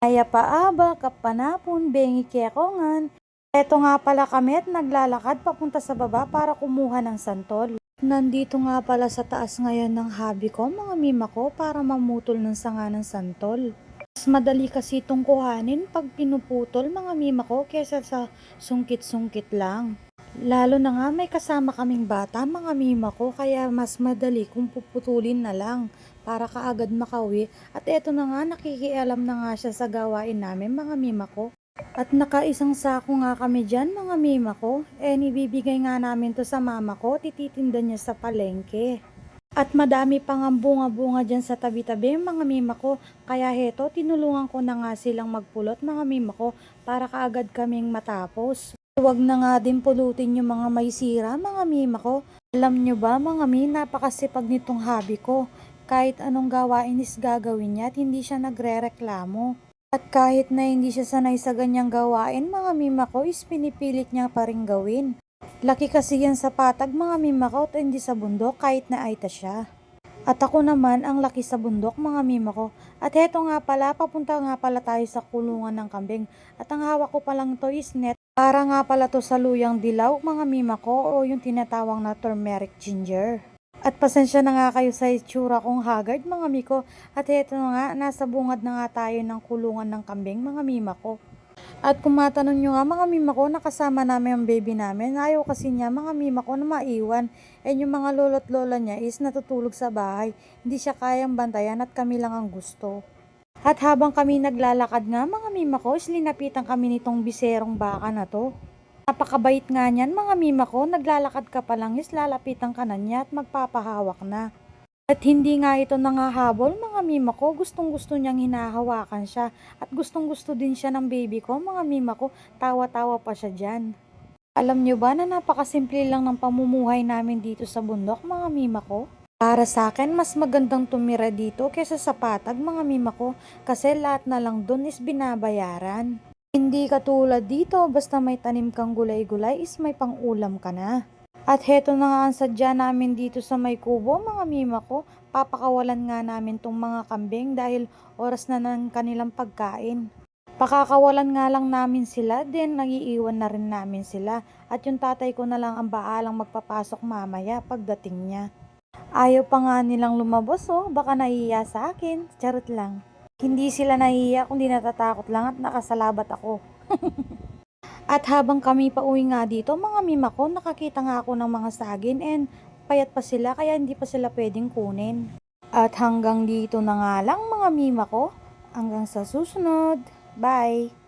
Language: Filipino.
Aya paaba, kapanapon, bengi kekongan. Eto nga pala kami at naglalakad papunta sa baba para kumuha ng santol. Nandito nga pala sa taas ngayon ng hobby ko, mga mima ko, para mamutol ng sanga ng santol. Mas madali kasi itong kuhanin pag pinuputol, mga mima ko, kesa sa sungkit-sungkit lang. Lalo na nga may kasama kaming bata, mga mima ko, kaya mas madali kung puputulin na lang para kaagad makauwi. At eto na nga, nakikialam na nga siya sa gawain namin, mga mima ko. At nakaisang sako nga kami dyan, mga mima ko. Nibibigay nga namin to sa mama ko, tititinda niya sa palengke. At madami pang ang bunga-bunga dyan sa tabi-tabi, mga mima ko. Kaya heto, tinulungan ko na nga silang magpulot, mga mima ko, para kaagad kaming matapos. Huwag na nga din pulutin yung mga may sira, mga mima ko. Alam nyo ba, mga napakasipag nitong hobby ko. Kahit anong gawain is gagawin niya at hindi siya nagre-reklamo. At kahit na hindi siya sanay sa ganyang gawain, mga mima ko, is pinipilit niya pa rin gawin. Laki kasi yan sa patag, mga mima ko, at hindi sa bundok kahit na aita siya. At ako naman ang laki sa bundok, mga mima ko. At heto nga pala, papunta nga pala tayo sa kulungan ng kambing. At ang hawak ko palang to is net. Para nga pala to sa luyang dilaw, mga mima ko, o yung tinatawang na turmeric ginger. At pasensya na nga kayo sa itsura kong haggard, mga miko. At heto na nga, nasa bungad na nga tayo ng kulungan ng kambing, mga mima ko. At kung matanong nyo nga, mga mima ko, nakasama namin ang baby namin. Ayaw kasi niya, mga mima ko, na maiwan. Yung mga lolo't lola niya is natutulog sa bahay. Hindi siya kayang bantayan at kami lang ang gusto. At habang kami naglalakad nga, mga mima ko, is linapitan kami nitong biserong baka na to. Napakabait nga niyan, mga mima ko, naglalakad ka pa lang is lalapitan ka na niya at magpapahawak na. At hindi nga ito nangahabol, mga mima ko, gustong gusto niyang hinahawakan siya. At gustong gusto din siya ng baby ko, mga mima ko, tawa-tawa pa siya dyan. Alam niyo ba na napakasimple lang ng pamumuhay namin dito sa bundok, mga mima ko? Para sa akin, mas magandang tumira dito kesa sa patag, mga mima ko, kasi lahat na lang dun is binabayaran. Hindi katulad dito, basta may tanim kang gulay-gulay is may pang-ulam ka na. At heto na nga ang sadya namin dito sa may kubo, mga mima ko. Papakawalan nga namin tong mga kambing dahil oras na ng kanilang pagkain. Pakakawalan nga lang namin sila, then nagiiwan na rin namin sila. At yung tatay ko na lang ang baalang magpapasok mamaya pagdating niya. Ayaw pa nga nilang lumabas, oh, baka nahihiya sa akin, charot lang. Hindi sila nahihiya kundi natatakot lang at nakasalabat ako. At habang kami pauwi nga dito, mga mima ko, nakakita nga ako ng mga sagin and payat pa sila kaya hindi pa sila pwedeng kunin. At hanggang dito na nga lang, mga mima ko. Hanggang sa susunod. Bye!